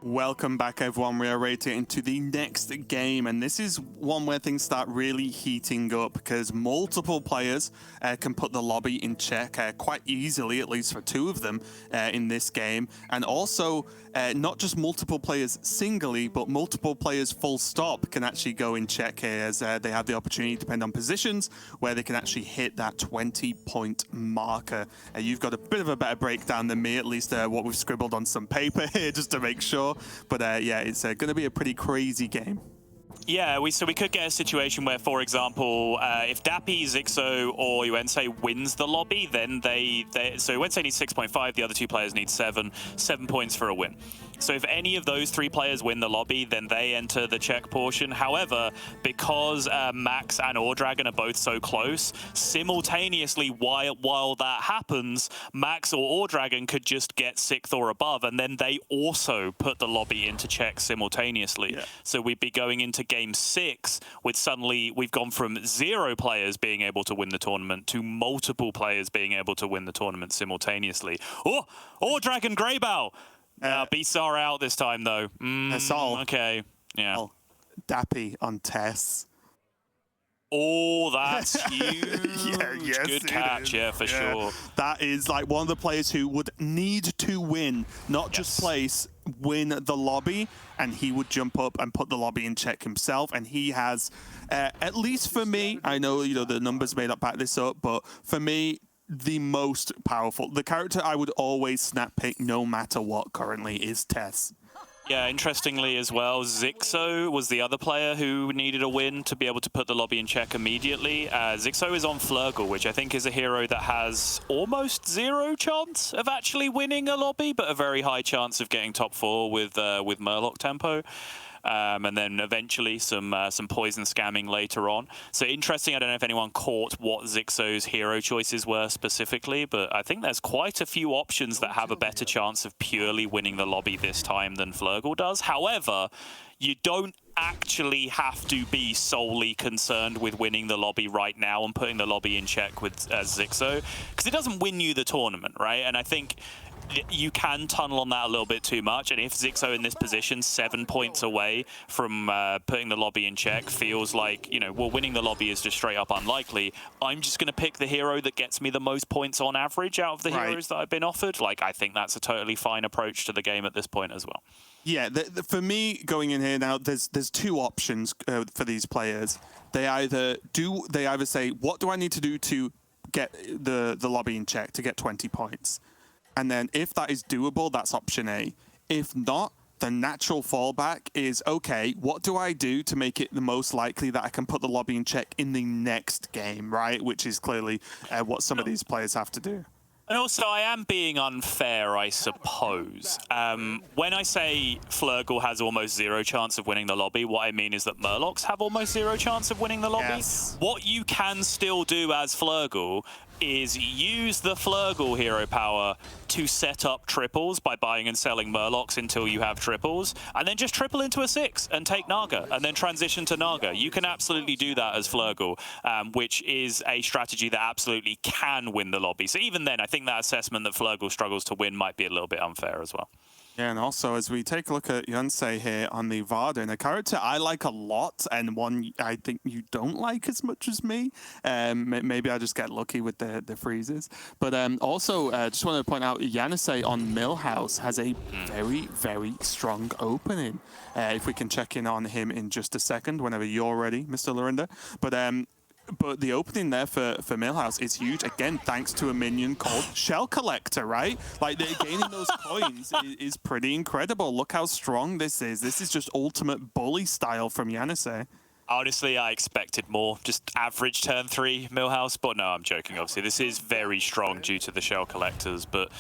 Welcome back, everyone. We are ready to get into the next game, and this is one where things start really heating up because multiple players can put the lobby in check quite easily, at least for two of them in this game. And also, not just multiple players singly, but multiple players full stop can actually go in check here as they have the opportunity, depending on positions, where they can actually hit that 20-point marker. You've got a bit of a better breakdown than me, at least what we've scribbled on some paper here just to make sure. But yeah, it's going to be a pretty crazy game. Yeah, we could get a situation where, for example, if Dappy, Zixo, or Uense wins the lobby, then so Uense needs 6.5, the other two players need 7 points for a win. So if any of those three players win the lobby, then they enter the check portion. However, because Max and Dragon are both so close, simultaneously while that happens, Max or Dragon could just get 6th or above, and then they also put the lobby into check simultaneously. Yeah. So we'd be going into game 6 with suddenly we've gone from 0 players being able to win the tournament to multiple players being able to win the tournament simultaneously. Dragon Greybow! Beasts are out this time, though. That's all. Okay, yeah. Oh, Dappy on Tess. Oh, that's huge. Yes, good catch, yeah, for sure. That is like one of the players who would need to win, not just place, win the lobby, and he would jump up and put the lobby in check himself. And he has, at least for me, I know the numbers may not back this up, but for me, the most powerful, the character I would always snap pick no matter what currently is Tess. Yeah, interestingly as well, Zixo was the other player who needed a win to be able to put the lobby in check immediately. Zixo is on Flurgle, which I think is a hero that has almost 0 chance of actually winning a lobby, but a very high chance of getting top 4 with Murloc tempo. And then eventually some poison scamming later on. So interesting, I don't know if anyone caught what Zixo's hero choices were specifically, but I think there's quite a few options that have a better chance of purely winning the lobby this time than Flurgle does. However, you don't actually have to be solely concerned with winning the lobby right now and putting the lobby in check with Zixo, because it doesn't win you the tournament, right? And I think you can tunnel on that a little bit too much, and if Zixo in this position, 7 points away from putting the lobby in check, feels like, well, winning the lobby is just straight up unlikely. I'm just going to pick the hero that gets me the most points on average out of the heroes that I've been offered. Like, I think that's a totally fine approach to the game at this point as well. Yeah, for me, going in here now, there's 2 options for these players. They either say, what do I need to do to get the lobby in check to get 20 points? And then if that is doable, that's option A. If not, the natural fallback is, okay, what do I do to make it the most likely that I can put the lobby in check in the next game, right? Which is clearly what some of these players have to do. And also, I am being unfair, I suppose. When I say Flurgle has almost 0 chance of winning the lobby, what I mean is that Murlocs have almost 0 chance of winning the lobby. Yes. What you can still do as Flurgle is use the Flurgle hero power to set up triples by buying and selling Murlocs until you have triples, and then just triple into a 6 and take Naga, and then transition to Naga. You can absolutely do that as Flurgle, which is a strategy that absolutely can win the lobby. So even then, I think that assessment that Flurgle struggles to win might be a little bit unfair as well. Yeah, and also as we take a look at Uense here on the Varden, a character I like a lot and one I think you don't like as much as me. Maybe I just get lucky with the freezes. But also, just want to point out, Yanase on Millhouse has a very, very strong opening. If we can check in on him in just a second, whenever you're ready, Mr. Lorinda. But the opening there for Millhouse is huge, again, thanks to a minion called Shell Collector, right? Like, they're gaining those coins is pretty incredible. Look how strong this is. This is just ultimate bully style from Yanase. Honestly, I expected more. Just average turn 3 Millhouse, but no, I'm joking, obviously. This is very strong due to the Shell Collectors, but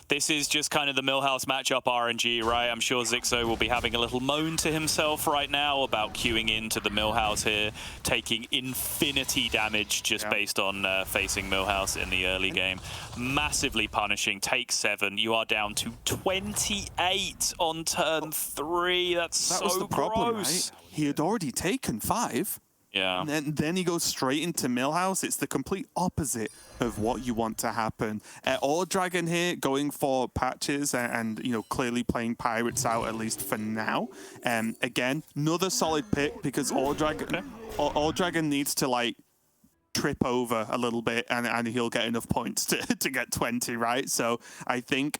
this is just kind of the Millhouse matchup RNG, right? I'm sure Zixo will be having a little moan to himself right now about queuing into the Millhouse here, taking infinity damage just based on facing Millhouse in the early game. Massively punishing, take 7. You are down to 28 on turn 3. That's so was the problem, gross. right? He had already taken 5. Yeah. And then he goes straight into Millhouse. It's the complete opposite of what you want to happen. Or Dragon here going for patches and you know, clearly playing Pirates out, at least for now. Again, another solid pick because Or Dragon needs to like trip over a little bit and he'll get enough points to get 20, right? So I think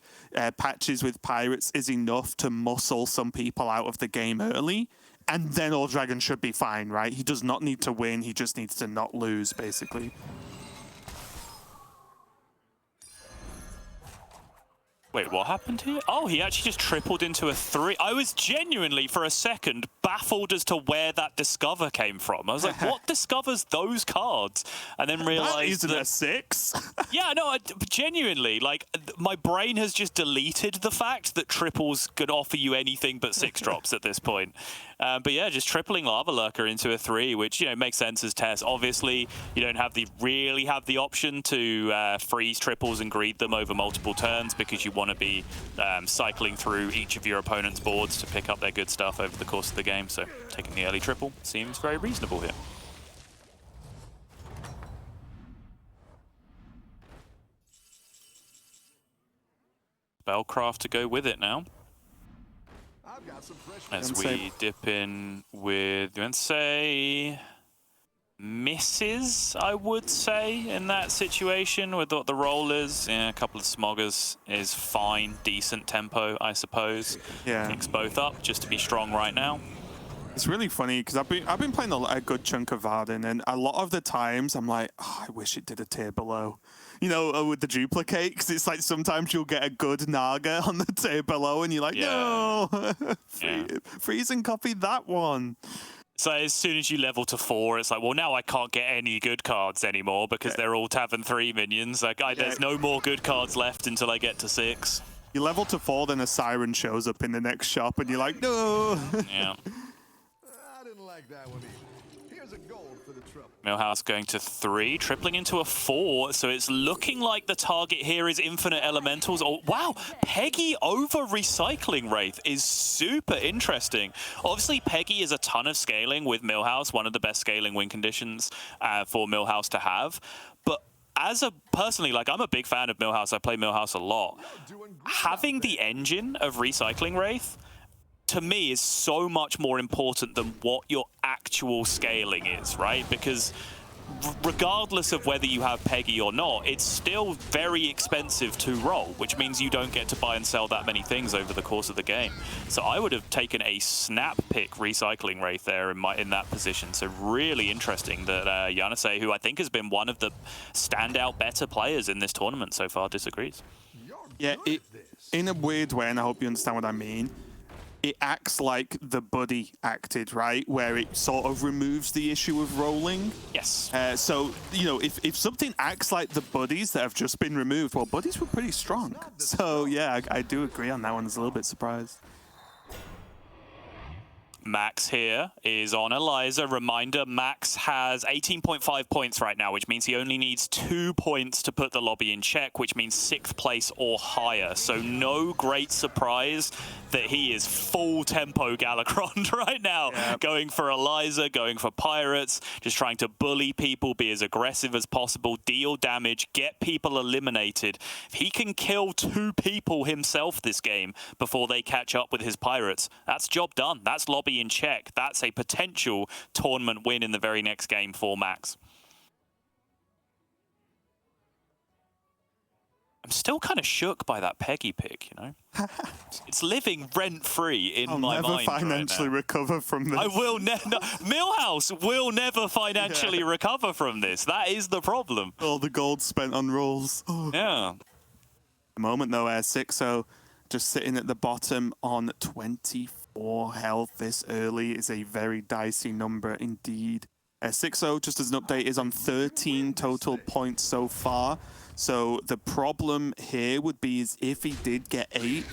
patches with Pirates is enough to muscle some people out of the game early. And then All Dragon should be fine, right? He does not need to win. He just needs to not lose, basically. Wait, what happened here? Oh, he actually just tripled into a 3. I was genuinely, for a second, baffled as to where that Discover came from. I was like, what discovers those cards? And then realized that isn't a 6. Yeah, no, genuinely, like, my brain has just deleted the fact that triples could offer you anything but 6 drops at this point. But yeah, just tripling Lava Lurker into a 3, which, you know, makes sense as Tess. Obviously, you don't have really have the option to freeze triples and greed them over multiple turns because you want to be cycling through each of your opponent's boards to pick up their good stuff over the course of the game. So taking the early triple seems very reasonable here. Spellcraft to go with it now. As we dip in with, let's say, misses, I would say, in that situation with what the roll is. Yeah, a couple of Smoggers is fine, decent tempo, I suppose. Yeah. Picks both up just to be strong right now. It's really funny because I've been playing a good chunk of Varden, and a lot of the times I'm like, oh, I wish it did a tier below. You know, with the duplicate, because it's like sometimes you'll get a good Naga on the tier below, and you're like, no, freeze and copy that one. So as soon as you level to 4, it's like, well, now I can't get any good cards anymore because they're all Tavern 3 minions. Like, there's no more good cards left until I get to 6. You level to 4, then a Siren shows up in the next shop, and you're like, no. Yeah. I didn't like that one either. Here's a gold for the trouble. Millhouse going to 3, tripling into a 4, so it's looking like the target here is Infinite Elementals. Oh, wow, Peggy over Recycling Wraith is super interesting. Obviously, Peggy is a ton of scaling with Millhouse, one of the best scaling win conditions for Millhouse to have. But personally, like, I'm a big fan of Millhouse. I play Millhouse a lot. Having the engine of Recycling Wraith, to me, is so much more important than what your actual scaling is, right? Because regardless of whether you have Peggy or not, it's still very expensive to roll, which means you don't get to buy and sell that many things over the course of the game. So I would have taken a snap pick Recycling Wraith there in that position. So really interesting that Yanase, who I think has been one of the standout better players in this tournament so far, disagrees. Yeah, in a weird way, and I hope you understand what I mean, it acts like the buddy acted, right? Where it sort of removes the issue of rolling. Yes. So, you know, if something acts like the buddies that have just been removed, well, buddies were pretty strong. So, yeah, I do agree on that one. I was a little bit surprised. Max here is on Eliza. Reminder, Max has 18.5 points right now, which means he only needs 2 points to put the lobby in check, which means 6th place or higher. So no great surprise that he is full tempo Galacron right now. Yep. Going for Eliza, going for Pirates, just trying to bully people, be as aggressive as possible, deal damage, get people eliminated. If he can kill 2 people himself this game before they catch up with his Pirates, that's job done. That's lobby in check. That's a potential tournament win in the very next game for Max. I'm still kind of shook by that Peggy pick, you know? It's living rent-free in my mind. I'll never financially recover from this. I will never. No, Millhouse will never financially recover from this. That is the problem. All the gold spent on rolls. Yeah. The moment, though, 6-0 just sitting at the bottom on 24 health this early is a very dicey number indeed. 6-0, just as an update, is on 13 total points so far. So the problem here would be is if he did get 8,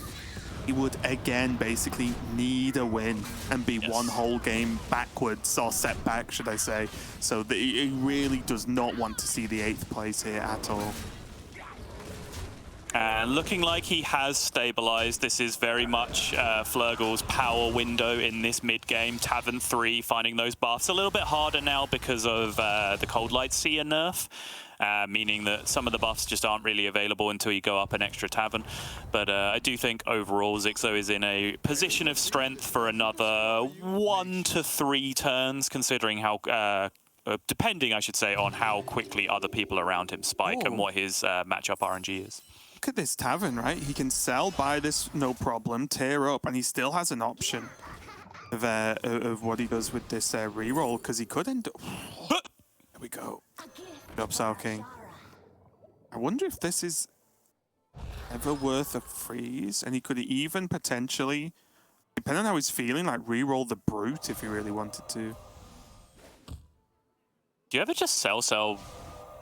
he would again basically need a win and be one whole game backwards, or set back, should I say. So he really does not want to see the 8th place here at all. And looking like he has stabilized. This is very much Flurgle's power window in this mid-game. Tavern 3 finding those buffs a little bit harder now because of the Cold Light Seer nerf, meaning that some of the buffs just aren't really available until you go up an extra Tavern. But I do think overall Zixo is in a position of strength for another 1 to 3 turns, considering how... depending, I should say, on how quickly other people around him spike and what his matchup RNG is. Look at this Tavern, right? He can sell, buy this, no problem, tear up, and he still has an option of what he does with this reroll, because he could end up... There we go. Good up, Sow King. I wonder if this is ever worth a freeze, and he could even potentially, depending on how he's feeling, like reroll the Brute if he really wanted to. Do you ever just sell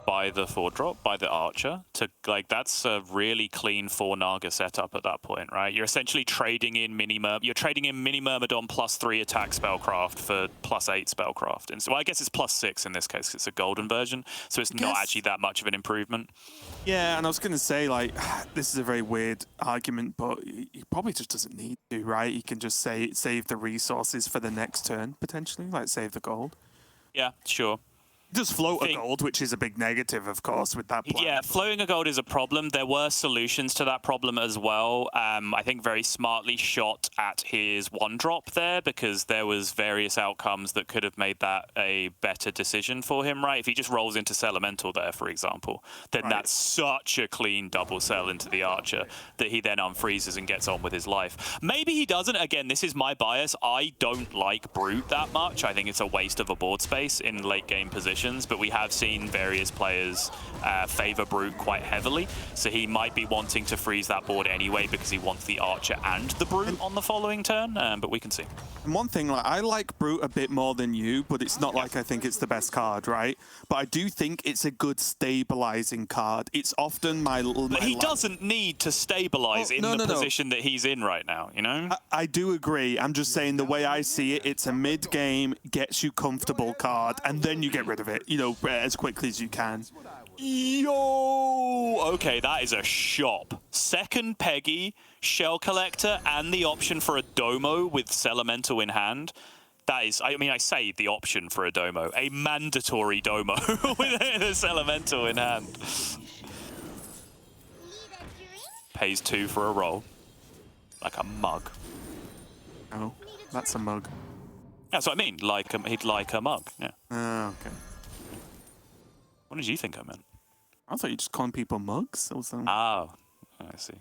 by the 4-drop, by the Archer? To like, that's a really clean 4 Naga setup at that point, right? You're essentially trading in You're trading in Mini Myrmidon +3 attack spellcraft for +8 spellcraft. And so, well, I guess it's +6 in this case, 'cause it's a golden version, so it's not actually that much of an improvement. Yeah, and I was going to say, like, this is a very weird argument, but he probably just doesn't need to, right? He can just save the resources for the next turn, potentially, like save the gold. Yeah, sure. Just float a gold, which is a big negative, of course, with that plan. Yeah, floating a gold is a problem. There were solutions to that problem as well. I think very smartly shot at his 1-drop there, because there was various outcomes that could have made that a better decision for him, right? If he just rolls into Elemental there, for example, then that's such a clean double sell into the Archer that he then unfreezes and gets on with his life. Maybe he doesn't. Again, this is my bias. I don't like Brute that much. I think it's a waste of a board space in late game positions. But we have seen various players favor Brute quite heavily, so he might be wanting to freeze that board anyway because he wants the Archer and the Brute on the following turn, but we can see. And one thing, like, I like Brute a bit more than you, but it's not like I think it's the best card, right? But I do think it's a good stabilizing card. It's often But he doesn't need to stabilize in the position that he's in right now, you know? I do agree. I'm just saying the way I see it, it's a mid-game, gets you comfortable card, and then you get rid of it, you know, as quickly as you can. Yo! Okay, that is a shop. Second Peggy, Shell Collector, and the option for a Domo with Elemental in hand. That is, I mean, I say the option for a Domo. A mandatory Domo with this Elemental in hand. Pays 2 for a roll. Like a mug. Oh, that's a mug. That's what I mean. Like he'd like a mug, yeah. Oh, okay. What did you think I meant? I thought you were just calling people mugs or something. Oh, I see.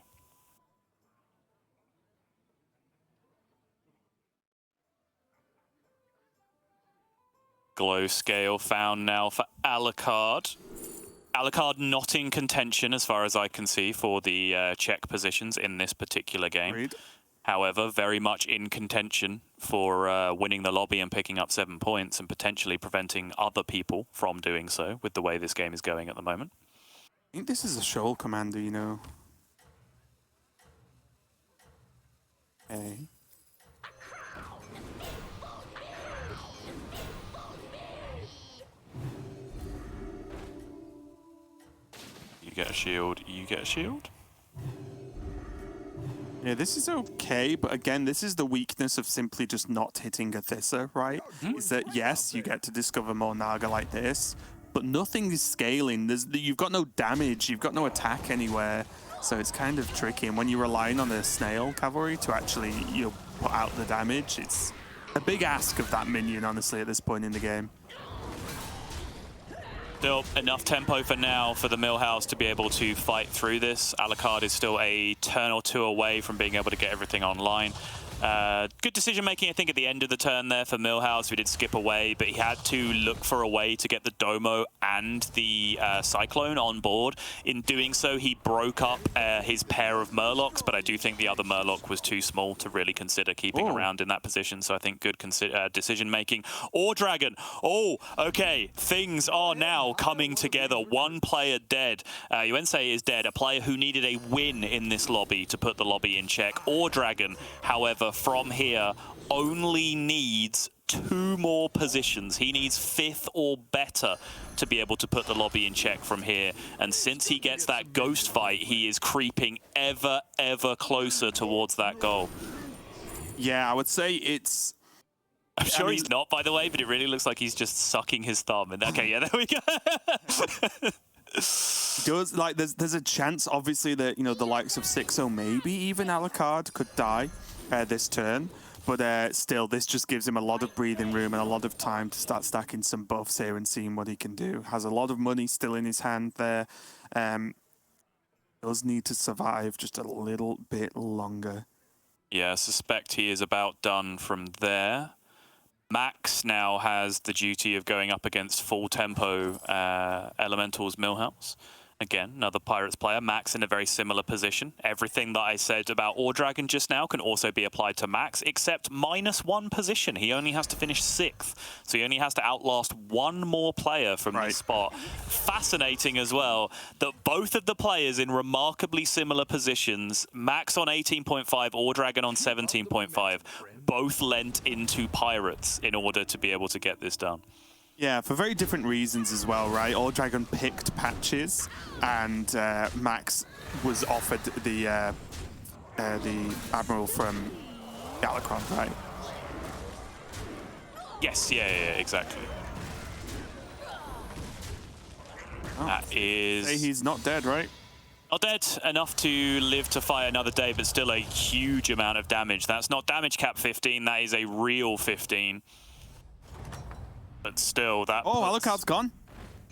Glow scale found now for Alucard. Alucard not in contention as far as I can see for the check positions in this particular game. Agreed. However, very much in contention for winning the lobby and picking up 7 points and potentially preventing other people from doing so with the way this game is going at the moment. I think this is a Shoal Commander, you know. Okay. You get a shield, you get a shield. Yeah, this is okay, but again, this is the weakness of simply just not hitting a Thissa, right? Is that, yes, you get to discover more Naga like this, but nothing is scaling. You've got no damage, you've got no attack anywhere, so it's kind of tricky. And when you're relying on the Snail Cavalry to actually, you know, put out the damage, it's a big ask of that minion, honestly, at this point in the game. Still enough tempo for now for the Millhouse to be able to fight through this. Alucard is still a turn or two away from being able to get everything online. Good decision making, I think, at the end of the turn there for Millhouse, who did skip away, but he had to look for a way to get the Domo and the Cyclone on board. In doing so, he broke up his pair of Murlocs, but I do think the other Murloc was too small to really consider keeping around in that position, so I think good decision making. Or Dragon. Oh, okay, things are now coming together. One player dead. Yuensei is dead, a player who needed a win in this lobby to put the lobby in check. Or Dragon, however, however, from here, only needs 2 more positions. He needs 5th or better to be able to put the lobby in check from here. And since he gets that ghost fight, he is creeping ever closer towards that goal. Yeah, I would say it's... I'm sure he's not, by the way, but it really looks like he's just sucking his thumb. And okay, yeah, there we go. Does like there's a chance, obviously, that the likes of 6-0, maybe even Alucard could die this turn. But still, this just gives him a lot of breathing room and a lot of time to start stacking some buffs here and seeing what he can do. Has a lot of money still in his hand there. Does need to survive just a little bit longer. Yeah, I suspect he is about done from there. Max now has the duty of going up against full tempo Elemental's Millhouse. Again, another Pirates player. Max in a very similar position. Everything that I said about Dragon just now can also be applied to Max, except -1 position. He only has to finish 6th, so he only has to outlast 1 more player from this spot. Fascinating as well that both of the players in remarkably similar positions, Max on 18.5, Dragon on 17.5, both lent into Pirates in order to be able to get this done. Yeah, for very different reasons as well, right? Dragon picked patches, and Max was offered the Admiral from Galakrond, right? Yes, yeah, exactly. Oh. That is... He's not dead, right? Not dead enough to live to fight another day, but still a huge amount of damage. That's not damage cap 15, that is a real 15. But still, that... Oh, Alucard's gone.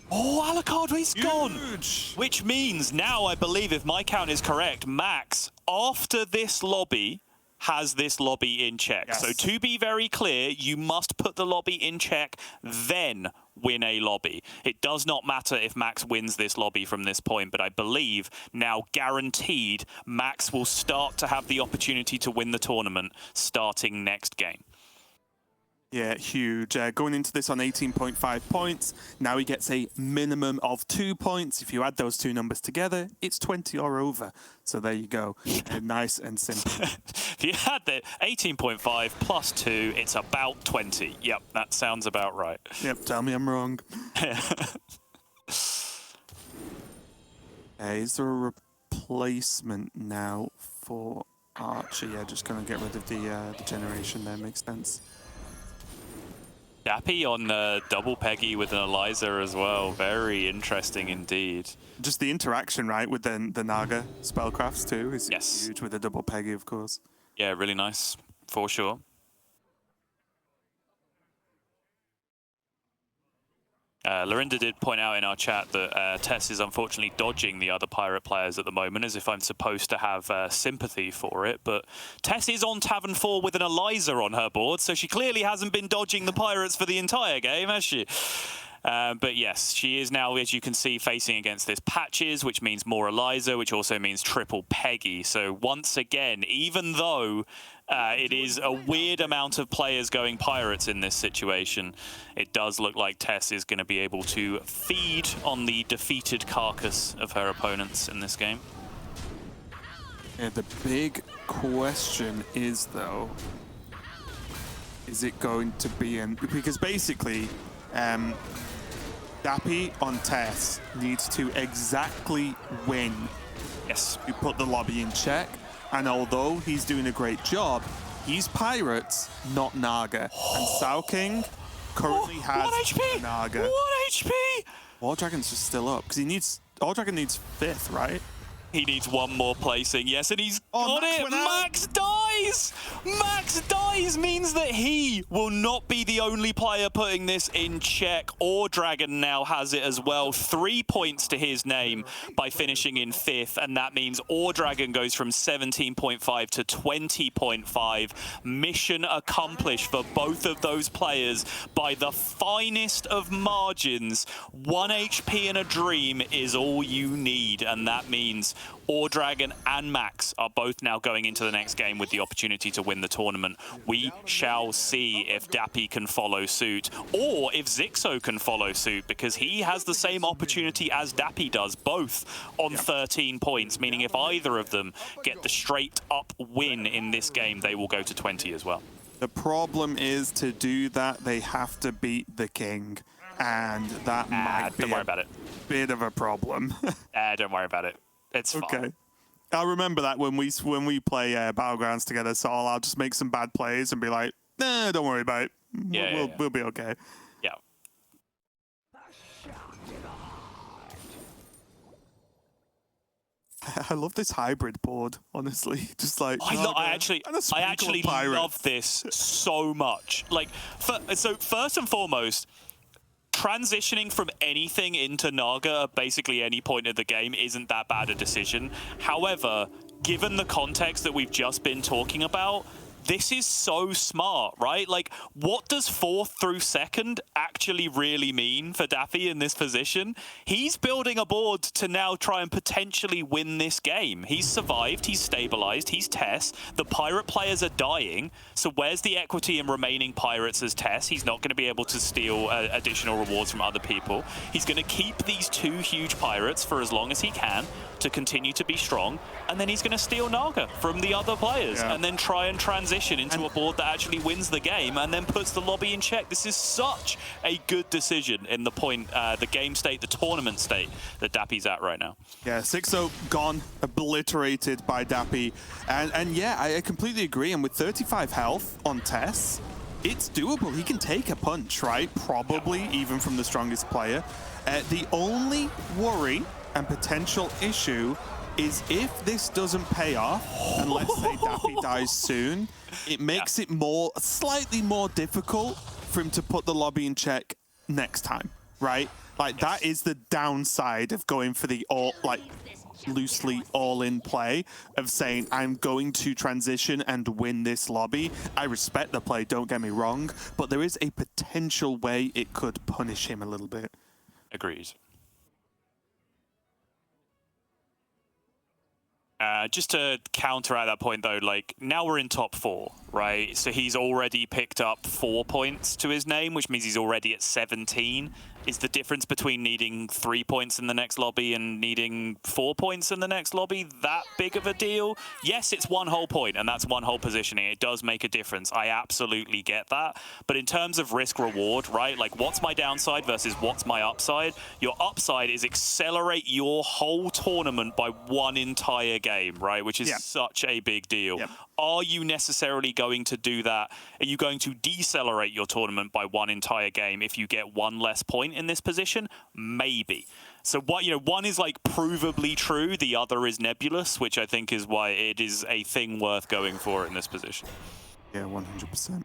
Oh, Alucard, he's gone! Huge. Which means now, I believe, if my count is correct, Max, after this lobby, has this lobby in check. Yes. So to be very clear, you must put the lobby in check, then win a lobby. It does not matter if Max wins this lobby from this point, but I believe now guaranteed Max will start to have the opportunity to win the tournament starting next game. Yeah, huge. Going into this on 18.5 points. Now he gets a minimum of 2 points. If you add those 2 numbers together, it's 20 or over. So there you go. Nice and simple. If you add the 18.5 plus 2, it's about 20. Yep, that sounds about right. Yep, tell me I'm wrong. Is there a replacement now for Archer? Yeah, just going to get rid of the generation there. Makes sense. Dappy on double Peggy with an Eliza as well. Very interesting indeed. Just the interaction, right, with the Naga spellcrafts too is huge with the double Peggy, of course. Yeah, really nice, for sure. Lorinda did point out in our chat that Tess is unfortunately dodging the other Pirate players at the moment, as if I'm supposed to have sympathy for it. But Tess is on Tavern 4 with an Eliza on her board, so she clearly hasn't been dodging the Pirates for the entire game, has she? But yes, she is now, as you can see, facing against this Patches, which means more Eliza, which also means triple Peggy. So once again, even though it is a weird amount of players going Pirates in this situation, it does look like Tess is going to be able to feed on the defeated carcass of her opponents in this game. Yeah, the big question is, though, is it going to be in... Because basically, Dappy on Tess needs to exactly win to put the lobby in check. And although he's doing a great job, he's Pirates, not Naga. And Sao King currently has 1 HP! Naga. 1 HP! Dragon's just still up, because he needs... Dragon needs 5th, right? He needs 1 more placing, yes, and he's got Max it! Max dies! Max dies means that he will not be the only player putting this in check. Dragon now has it as well. 3 points to his name by finishing in 5th, and that means Dragon goes from 17.5 to 20.5. Mission accomplished for both of those players by the finest of margins. 1 HP and a dream is all you need, and that means Dragon and Max are both now going into the next game with the opportunity to win the tournament. We shall see if Dappy can follow suit, or if Zixo can follow suit, because he has the same opportunity as Dappy does, both on 13 points, meaning if either of them get the straight up win in this game, they will go to 20 as well. The problem is, to do that, they have to beat the king, and that might be don't worry about it. bit of a problem. Don't worry about it. It's fine. Okay. I'll remember that when we play Battlegrounds together, so I'll just make some bad plays and be like, nah, don't worry about it. We'll be okay. Yeah. I love this hybrid board, honestly. Just like I actually love this so much. Like, so first and foremost, transitioning from anything into Naga at basically any point of the game isn't that bad a decision. However, given the context that we've just been talking about, this is so smart, right? Like, what does 4th through 2nd actually really mean for Daffy in this position? He's building a board to now try and potentially win this game. He's survived, he's stabilized, he's Tess. The pirate players are dying, so where's the equity in remaining pirates as Tess? He's not going to be able to steal additional rewards from other people. He's going to keep these 2 huge pirates for as long as he can to continue to be strong, and then he's going to steal Naga from the other players and then try and transition into a board that actually wins the game and then puts the lobby in check. This is such a good decision in the point, the game state, the tournament state that Dappy's at right now. Yeah, 6-0 gone, obliterated by Dappy. And yeah, I completely agree. And with 35 health on Tess, it's doable. He can take a punch, right? Probably even from the strongest player. The only worry and potential issue is if this doesn't pay off, and let's say Dappy dies soon, it makes it slightly more difficult for him to put the lobby in check next time, right? Like, that is the downside of going for the loosely all-in play of saying, I'm going to transition and win this lobby. I respect the play, don't get me wrong, but there is a potential way it could punish him a little bit. Agreed. Just to counteract that point, though, like, now we're in top 4, right? So he's already picked up 4 points to his name, which means he's already at 17. Is the difference between needing 3 points in the next lobby and needing 4 points in the next lobby that big of a deal? Yes, it's 1 whole point, and that's 1 whole positioning. It does make a difference. I absolutely get that. But in terms of risk-reward, right, like, what's my downside versus what's my upside? Your upside is accelerate your whole tournament by 1 entire game, right, which is such a big deal. Are you necessarily going to do that? Are you going to decelerate your tournament by 1 entire game if you get 1 less point in this position? Maybe. So what, you know, one is like provably true, the other is nebulous, which I think is why it is a thing worth going for in this position. Yeah, 100%.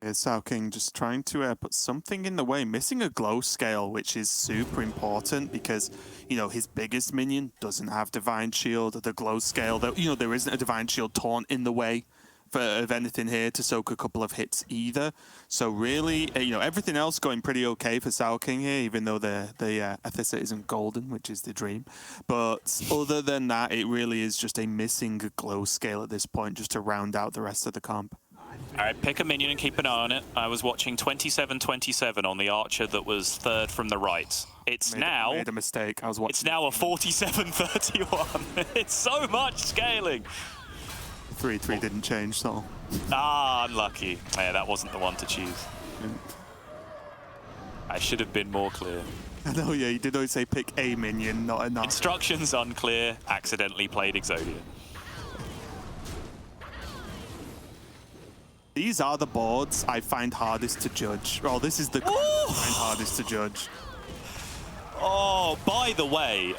Yeah, Sao King just trying to put something in the way, missing a glow scale, which is super important because, you know, his biggest minion doesn't have Divine Shield. The glow scale, that, you know, there isn't a Divine Shield taunt in the way of anything here to soak a couple of hits either. So really, you know, everything else going pretty okay for Sao King here, even though the Athesa isn't golden, which is the dream. But other than that, it really is just a missing glow scale at this point, just to round out the rest of the comp. All right, pick a minion and keep an eye on it. I was watching 27-27 on the archer that was 3rd from the right. It's made a mistake. I was watching. It's now a 47-31. It's so much scaling. 3-3 didn't change, so. Ah, unlucky. Yeah, that wasn't the one to choose. Yeah. I should have been more clear. I know, yeah, you did always say pick a minion, not enough. Instructions unclear, accidentally played Exodia. These are the boards I find hardest to judge. Oh, this is the I find hardest to judge. Oh, by the way,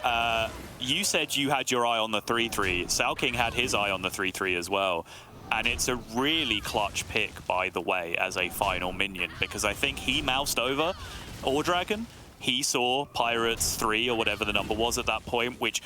you said you had your eye on the 3-3. Sao King had his eye on the 3-3 as well. And it's a really clutch pick, by the way, as a final minion, because I think he moused over Ore Dragon. He saw Pirates 3 or whatever the number was at that point, which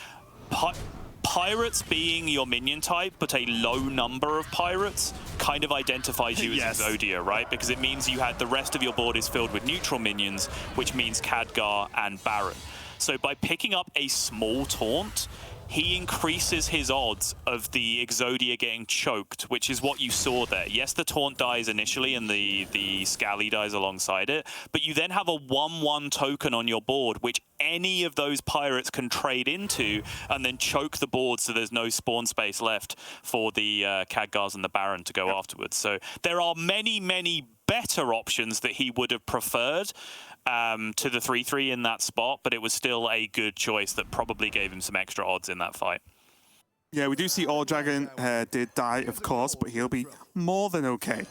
Pirates being your minion type, but a low number of pirates, kind of identifies you as Exodia, right? Because it means you had the rest of your board is filled with neutral minions, which means Khadgar and Baron. So by picking up a small taunt, he increases his odds of the Exodia getting choked, which is what you saw there. Yes, the taunt dies initially and the Scally dies alongside it, but you then have a 1/1 token on your board, which any of those pirates can trade into and then choke the board so there's no spawn space left for the Khadgars and the Baron to go afterwards. So there are many, many better options that he would have preferred to the 3/3 in that spot, but it was still a good choice that probably gave him some extra odds in that fight. Yeah, we do see All Dragon did die, of course, but he'll be more than okay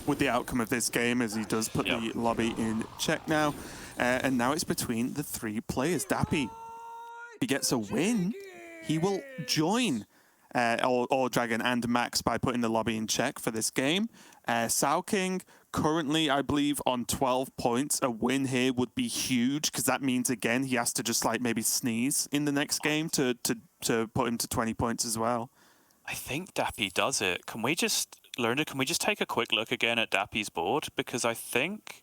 with the outcome of this game as he does put the lobby in check now. And now it's between the 3 players. Dappy, if he gets a win, he will join All Dragon and Max by putting the lobby in check for this game. Sao King currently, I believe, on 12 points. A win here would be huge because that means, again, he has to just like maybe sneeze in the next game to put him to 20 points as well. I think Dappy does it. Can we just, Lerner, can we just take a quick look again at Dappy's board? Because I think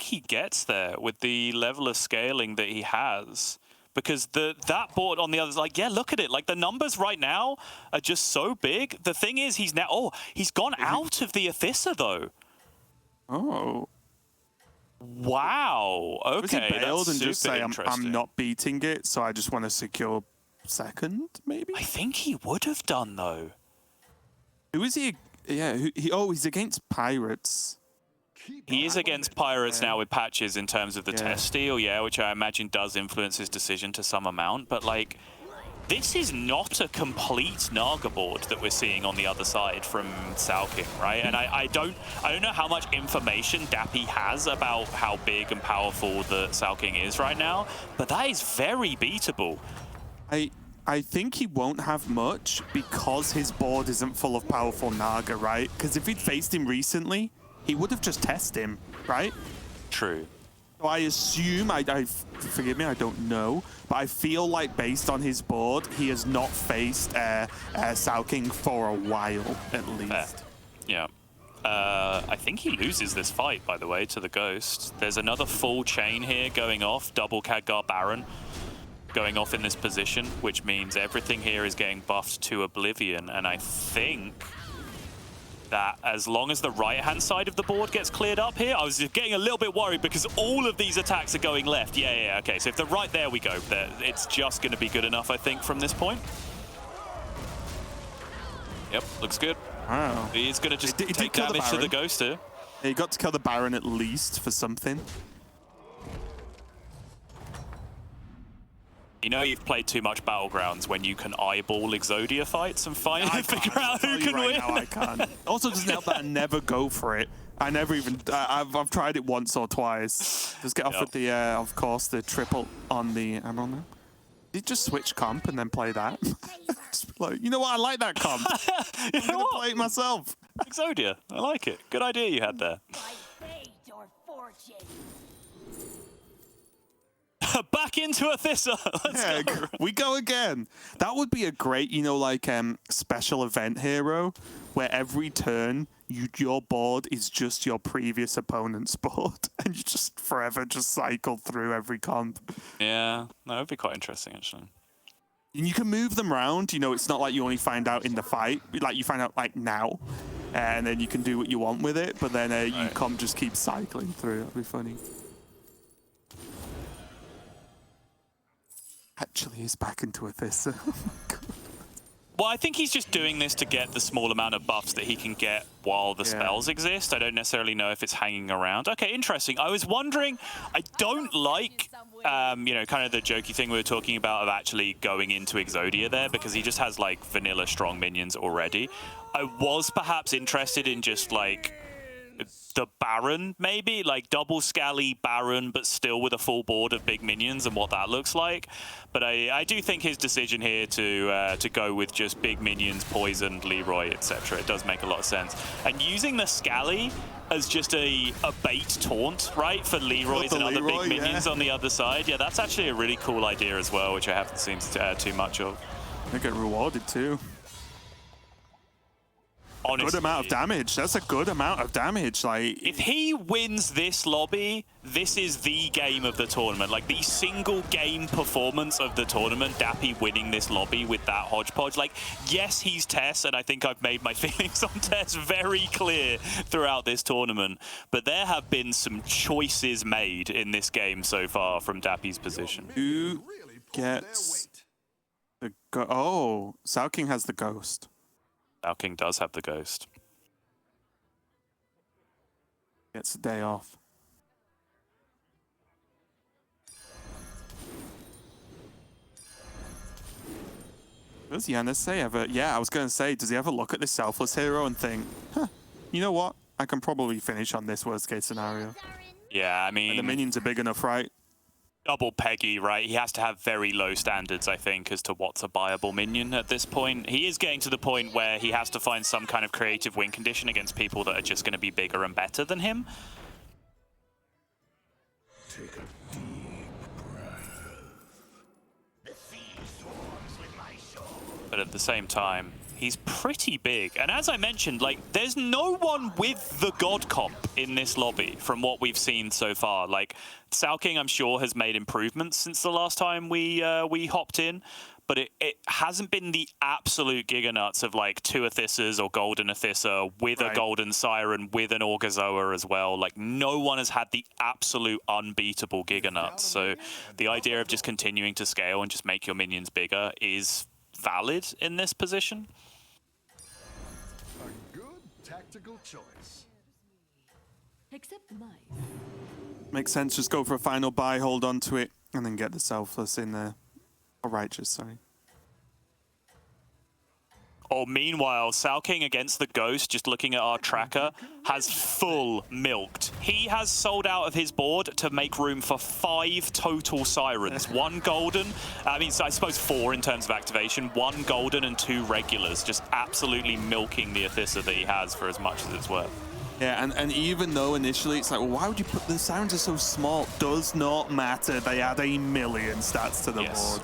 he gets there with the level of scaling that he has. Because that board on the other, like, yeah, look at it. Like, the numbers right now are just so big. The thing is, he's now, he's gone out of the Athissa, though. Oh. Wow. Okay, he bailed that's and just super say, interesting. I'm not beating it, so I just want to secure second, maybe? I think he would have done, though. Who is he? Yeah, he's against Pirates. He is against Pirates now with patches in terms of the test steal, which I imagine does influence his decision to some amount. But, like, this is not a complete Naga board that we're seeing on the other side from Sao King, right? And I don't know how much information Dappy has about how big and powerful the Sao King is right now, but that is very beatable. I think he won't have much because his board isn't full of powerful Naga, right? Because if he'd faced him recently, he would have just tested him, right? True. So I assume, forgive me, I don't know, but I feel like based on his board, he has not faced Sao King for a while, at least. Fair. Yeah. I think he loses this fight, by the way, to the Ghost. There's another full chain here going off, double Khadgar Baron going off in this position, which means everything here is getting buffed to oblivion, and I think that as long as the right-hand side of the board gets cleared up here, I was just getting a little bit worried because all of these attacks are going left. Yeah, okay, so if they're right there, we go. It's just going to be good enough, I think, from this point. Yep, looks good. Wow. He's going to just take damage to the Ghost here. Yeah, he got to kill the Baron at least for something. You know you've played too much Battlegrounds when you can eyeball Exodia fights and finally figure out who can win. Now I can't. Also doesn't help that I never go for it. I never even, I've tried it once or twice. Just get off with the, of course, the triple on the, I don't know. Did you just switch comp and then play that? Just like, you know what, I like that comp. I'm gonna play it myself. Exodia, I like it. Good idea you had there. Back into Athissa. Let's go. We go again. That would be a great, you know, like special event hero where every turn your board is just your previous opponent's board and you just forever just cycle through every comp. Yeah, that would be quite interesting actually. And you can move them around, you know, it's not like you only find out in the fight, like you find out like now and then you can do what you want with it, but then you can't just keep cycling through. That'd be funny. Actually, he's back into Athissa. Oh my God. Well, I think he's just doing this to get the small amount of buffs that he can get while the spells exist. I don't necessarily know if it's hanging around. Okay, interesting. I was wondering, I don't like, you know, kind of the jokey thing we were talking about of actually going into Exodia there because he just has like vanilla strong minions already. I was perhaps interested in just like the Baron, maybe like double Scally Baron, but still with a full board of big minions and what that looks like. But I do think his decision here to go with just big minions, poisoned Leroy, etc. It does make a lot of sense. And using the Scally as just a bait taunt, right, for Leroys and other big minions on the other side. Yeah, that's actually a really cool idea as well, which I haven't seen too much of. They get rewarded too. Honestly, good amount of damage. That's a good amount of damage. Like, if he wins this lobby, this is the game of the tournament. Like, the single game performance of the tournament, Dappy winning this lobby with that hodgepodge. Like, yes, he's Tess, and I think I've made my feelings on Tess very clear throughout this tournament. But there have been some choices made in this game so far from Dappy's position. who gets the oh, Sao King has the ghost. Our King does have the ghost. Gets a day off. Does Yannisei ever? Yeah, I was going to say, does he ever look at this selfless hero and think, huh, you know what? I can probably finish on this worst case scenario. Yeah, I And mean, the minions are big enough, right? double Peggy, right? He has to have very low standards, I think, as to what's a viable minion at this point. He is getting to the point where he has to find some kind of creative win condition against people that are just going to be bigger and better than him. Take a deep breath. The sea swarms with my soul. But at the same time, he's pretty big. And as I mentioned, like, there's no one with the God comp in this lobby from what we've seen so far. Like, Sao King, I'm sure, has made improvements since the last time we hopped in, but it hasn't been the absolute giganuts of, like, 2 Athysas or Golden Athisa with a Golden Siren, with an Orgazoa as well. Like, no one has had the absolute unbeatable giganuts. So the idea of just continuing to scale and just make your minions bigger is valid in this position. A good tactical choice. Except mice. Makes sense. Just go for a final buy, hold on to it, and then get the selfless in there. Or righteous, sorry. Oh, meanwhile, Sao King against the Ghost, just looking at our tracker, has full milked. He has sold out of his board to make room for 5 total Sirens. 1 golden, I mean, I suppose 4 in terms of activation, 1 golden and 2 regulars, just absolutely milking the Athisa that he has for as much as it's worth. Yeah, and even though initially it's like, well, why would you put the Sirens are so small? Does not matter. They add 1,000,000 stats to the board.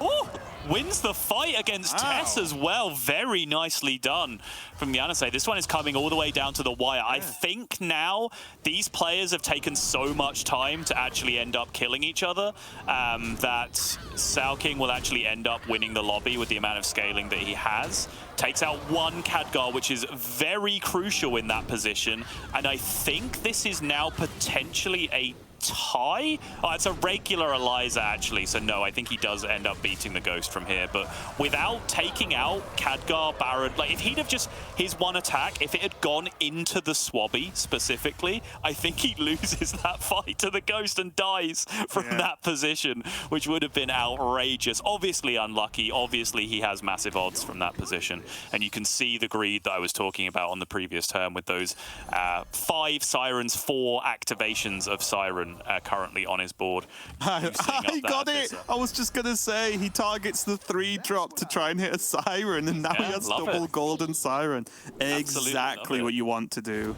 Oh, wins the fight against Tess as well. Very nicely done from Yannisei. This one is coming all the way down to the wire. I think now these players have taken so much time to actually end up killing each other that Sao King will actually end up winning the lobby with the amount of scaling that he has. Takes out 1 Khadgar, which is very crucial in that position. And I think this is now potentially a tie? Oh, it's a regular Eliza, actually. So no, I think he does end up beating the Ghost from here. But without taking out Khadgar, Baron, like, if he'd have just his 1 attack, if it had gone into the Swabby specifically, I think he loses that fight to the Ghost and dies from that position, which would have been outrageous. Obviously unlucky. Obviously he has massive odds from that position. And you can see the greed that I was talking about on the previous turn with those 5 Sirens, 4 activations of Siren currently on his board. I got it. I was just going to say, he targets the 3 drop to try and hit a Siren, and now he has double golden Siren. Exactly what you want to do.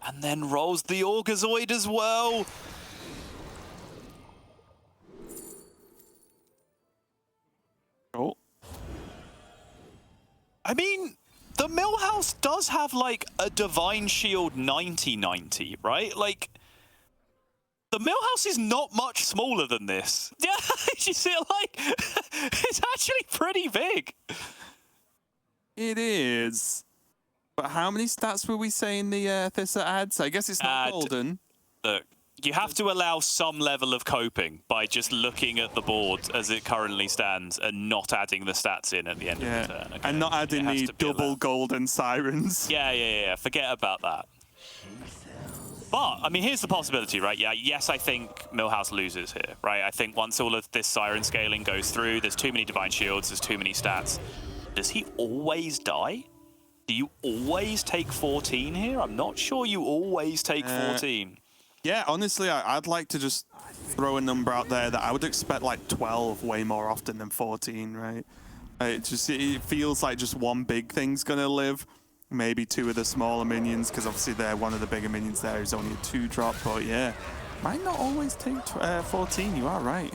And then rolls the Orgazoid as well. Oh. I mean, the Millhouse does have, like, a Divine Shield 90/90, right? Like, the Millhouse is not much smaller than this. Yeah, you see it, like, it's actually pretty big. It is. But how many stats were we saying the Athisa adds? I guess it's not golden. Look, you have to allow some level of coping by just looking at the board as it currently stands and not adding the stats in at the end of the turn. Okay? And not adding the double golden Sirens. Yeah. Forget about that. But, I mean, here's the possibility, right? Yeah, yes, I think Millhouse loses here, right? I think once all of this Siren scaling goes through, there's too many Divine Shields, there's too many stats. Does he always die? Do you always take 14 here? I'm not sure you always take 14. Yeah, honestly, I'd like to just throw a number out there that I would expect like 12 way more often than 14, right? It feels like just one big thing's going to live. Maybe 2 of the smaller minions, because obviously they're one of the bigger minions there is only a 2 drop, but yeah. Might not always take 14, you are right.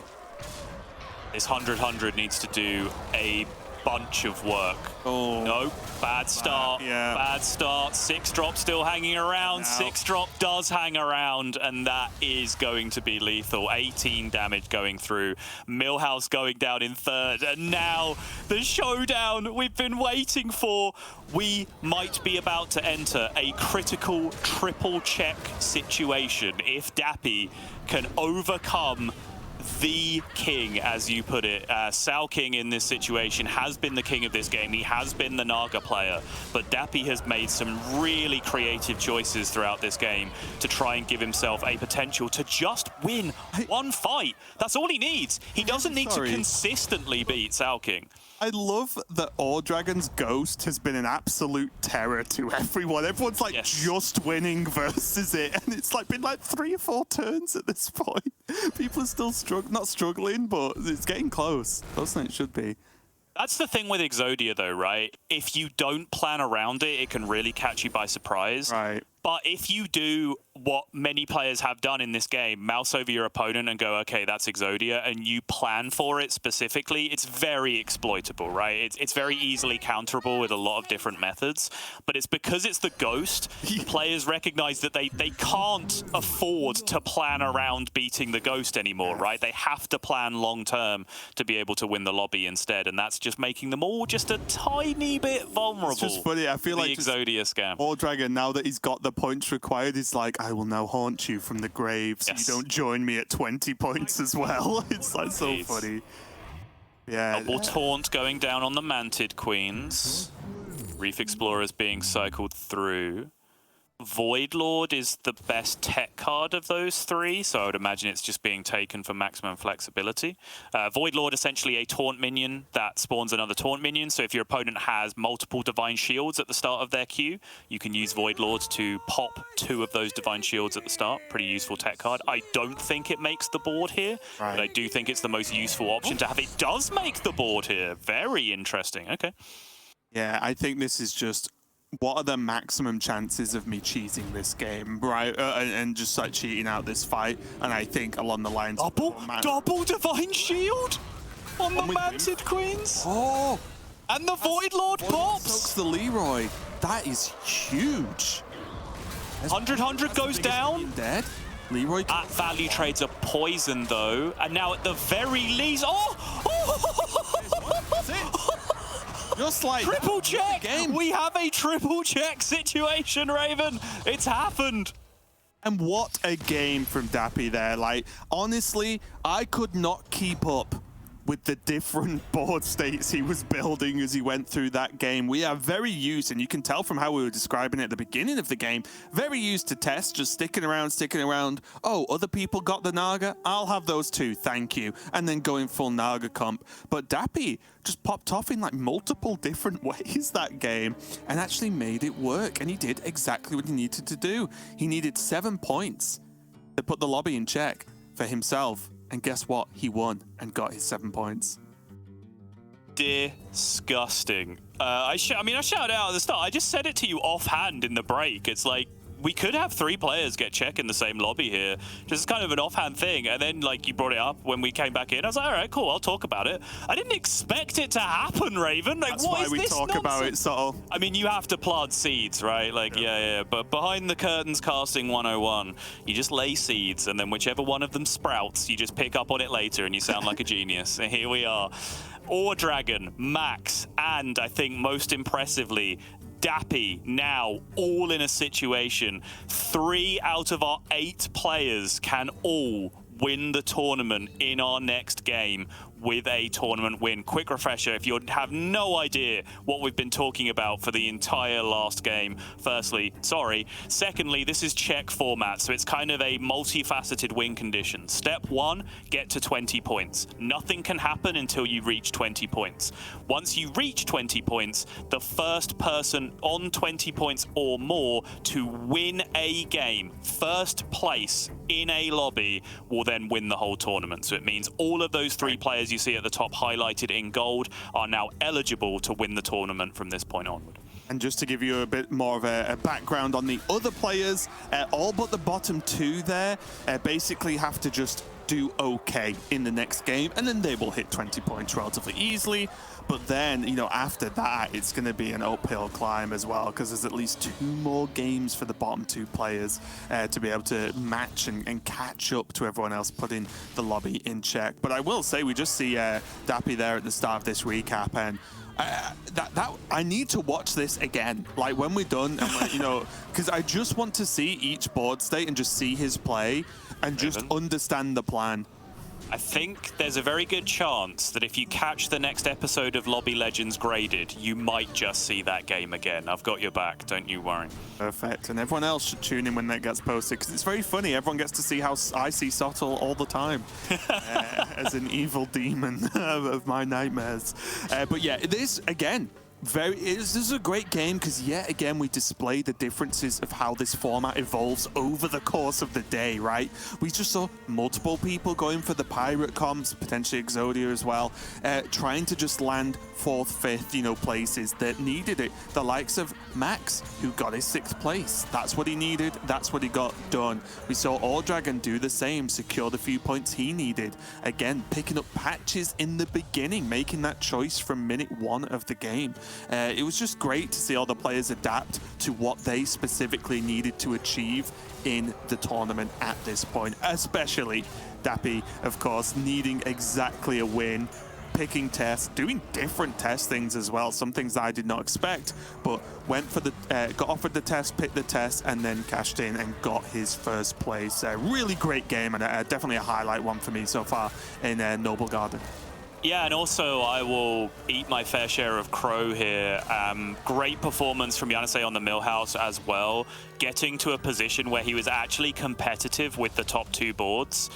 This 100/100 needs to do a bunch of work. Oh. Nope, bad start, yeah. bad start. 6-drop still hanging around. No. 6-drop does hang around, and that is going to be lethal. 18 damage going through. Millhouse going down in third, and now the showdown we've been waiting for. We might be about to enter a critical triple check situation if Dappy can overcome the king, as you put it. Sao King in this situation has been the king of this game. He has been the Naga player, but Dappy has made some really creative choices throughout this game to try and give himself a potential to just win one fight. That's all he needs. He doesn't need to consistently beat Sao King. I love that Dragon's Ghost has been an absolute terror to everyone. Everyone's like just winning versus it, and it's like been like 3 or 4 turns at this point. People are still not struggling, but it's getting closer than it should be. That's the thing with Exodia, though, right? If you don't plan around it, it can really catch you by surprise. Right. But if you do what many players have done in this game, mouse over your opponent and go, okay, that's Exodia, and you plan for it specifically, it's very exploitable, right? It's very easily counterable with a lot of different methods. But it's because it's the Ghost, players recognize that they can't afford to plan around beating the Ghost anymore, right? They have to plan long-term to be able to win the lobby instead, and that's just making them all just a tiny bit vulnerable. It's just funny, I feel like the Exodia scam. Dragon, now that he's got the points required, is like, I will now haunt you from the grave so you don't join me at 20 points as well. It's like so funny. Yeah. Double taunt going down on the Manted Queens. Reef Explorers being cycled through. Void Lord is the best tech card of those 3, so I would imagine it's just being taken for maximum flexibility. Void Lord, essentially a taunt minion that spawns another taunt minion, so if your opponent has multiple Divine Shields at the start of their queue, you can use Void Lord to pop 2 of those Divine Shields at the start. Pretty useful tech card. I don't think it makes the board here, but I do think it's the most useful option to have. It does make the board here. Very interesting. Okay. Yeah, I think this is just, what are the maximum chances of me cheating this game, right? And just like cheating out this fight. And I think along the lines double Divine Shield on the Manted Queens. Oh, and the Void Lord pops. Soaks the Leroy. That is huge. 100 goes down. Dead. Leroy. At value trades a poison though, and now at the very least, Just like triple check! We have a triple check situation, Raven. It's happened. And what a game from Dappy there. Like, honestly, I could not keep up with the different board states he was building as he went through that game. We are very used, and you can tell from how we were describing it at the beginning of the game, very used to test, just sticking around. Oh, other people got the Naga? I'll have those too, thank you. And then going full Naga comp. But Dappy just popped off in like multiple different ways that game and actually made it work. And he did exactly what he needed to do. He needed 7 points to put the lobby in check for himself. And guess what? He won and got his 7 points. Disgusting. I shouted out at the start. I just said it to you offhand in the break. It's like, we could have 3 players get check in the same lobby here. Just kind of an offhand thing. And then, like, you brought it up when we came back in. I was like, all right, cool, I'll talk about it. I didn't expect it to happen, Raven. Like, That's why we talk about it, so. I mean, you have to plant seeds, right? Like, yeah. But behind the curtains casting 101, you just lay seeds, and then whichever one of them sprouts, you just pick up on it later, and you sound like a genius. And here we are. Dragon, Max, and I think most impressively, Dappy now all in a situation. 3 out of our 8 players can all win the tournament in our next game with a tournament win. Quick refresher, if you have no idea what we've been talking about for the entire last game. Firstly, sorry. Secondly, this is check format, so it's kind of a multifaceted win condition. Step 1, get to 20 points. Nothing can happen until you reach 20 points. Once you reach 20 points, the first person on 20 points or more to win a game, first place in a lobby, will then win the whole tournament. So it means all of those 3 players you see at the top highlighted in gold are now eligible to win the tournament from this point onward. And just to give you a bit more of a background on the other players, all but the bottom 2 there basically have to just do okay in the next game, and then they will hit 20 points relatively easily. But then, you know, after that, it's going to be an uphill climb as well, because there's at least 2 more games for the bottom 2 players to be able to match and catch up to everyone else, putting the lobby in check. But I will say, we just see Dappy there at the start of this recap, and I need to watch this again. Like when we're done, and you know, because I just want to see each board state and just see his play and just understand the plan. I think there's a very good chance that if you catch the next episode of Lobby Legends graded, you might just see that game again. I've got your back, don't you worry. Perfect. And everyone else should tune in when that gets posted, because it's very funny. Everyone gets to see how I see Sottle all the time as an evil demon of my nightmares. But yeah, this, again, this is a great game, because yet again we display the differences of how this format evolves over the course of the day, right? We just saw multiple people going for the pirate comps, potentially Exodia as well, trying to just land 4th, 5th, you know, places that needed it. The likes of Max, who got his 6th place. That's what he needed. That's what he got done. We saw All Dragon do the same, secure the few points he needed. Again, picking up patches in the beginning, making that choice from minute 1 of the game. It was just great to see all the players adapt to what they specifically needed to achieve in the tournament at this point, especially Dappy, of course, needing exactly a win, picking tests, doing different test things as well, some things that I did not expect, but went for the, got offered the test, picked the test, and then cashed in and got his 1st place. Really great game, and definitely a highlight one for me so far in Noblegarden. Yeah, and also I will eat my fair share of crow here. Great performance from Yanisei on the Millhouse as well, getting to a position where he was actually competitive with the top 2 boards.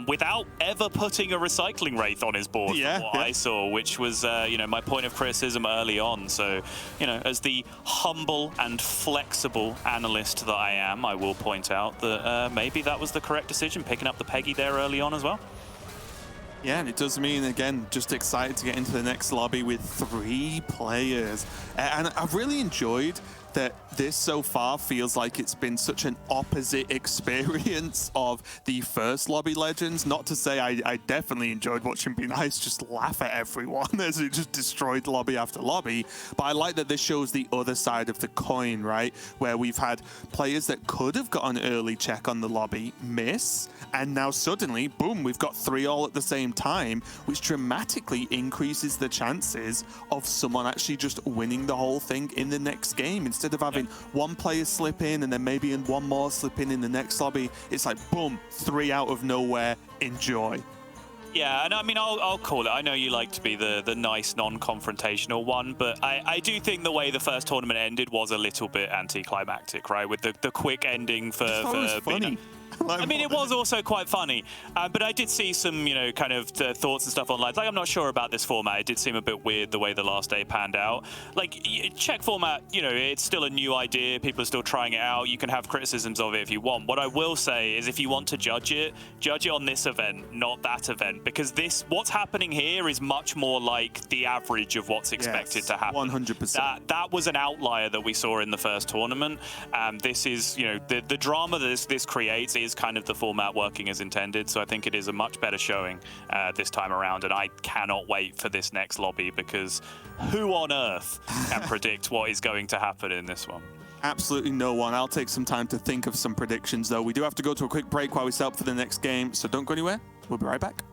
Without ever putting a recycling wraith on his board, from what I saw, which was, you know, my point of criticism early on. So, you know, as the humble and flexible analyst that I am, I will point out that maybe that was the correct decision, picking up the Peggy there early on as well. Yeah, and it does mean, again, just excited to get into the next lobby with 3 players. And I've really enjoyed that this so far feels like it's been such an opposite experience of the first Lobby Legends. Not to say I definitely enjoyed watching Be Nice just laugh at everyone as it just destroyed lobby after lobby. But I like that this shows the other side of the coin, right? Where we've had players that could have got an early check on the lobby miss, and now suddenly, boom, we've got 3 all at the same time, which dramatically increases the chances of someone actually just winning the whole thing in the next game. Instead of having one player slip in and then maybe one more slip in the next lobby, it's like, boom, 3 out of nowhere, enjoy. Yeah, and I mean, I'll call it. I know you like to be the nice, non-confrontational one, but I do think the way the first tournament ended was a little bit anticlimactic, right? With the quick ending for funny. I mean, it was also quite funny, but I did see some, you know, kind of thoughts and stuff online. Like, I'm not sure about this format. It did seem a bit weird the way the last day panned out. Like, check format, you know, it's still a new idea. People are still trying it out. You can have criticisms of it if you want. What I will say is if you want to judge it on this event, not that event, because what's happening here is much more like the average of what's expected to happen. 100%. That was an outlier that we saw in the first tournament. This is, you know, the drama that this creates is kind of the format working as intended, so I think it is a much better showing this time around, and I cannot wait for this next lobby, because who on earth can predict what is going to happen in this one? Absolutely no one. I'll take some time to think of some predictions, though. We do have to go to a quick break while we set up for the next game, so don't go anywhere. We'll be right back.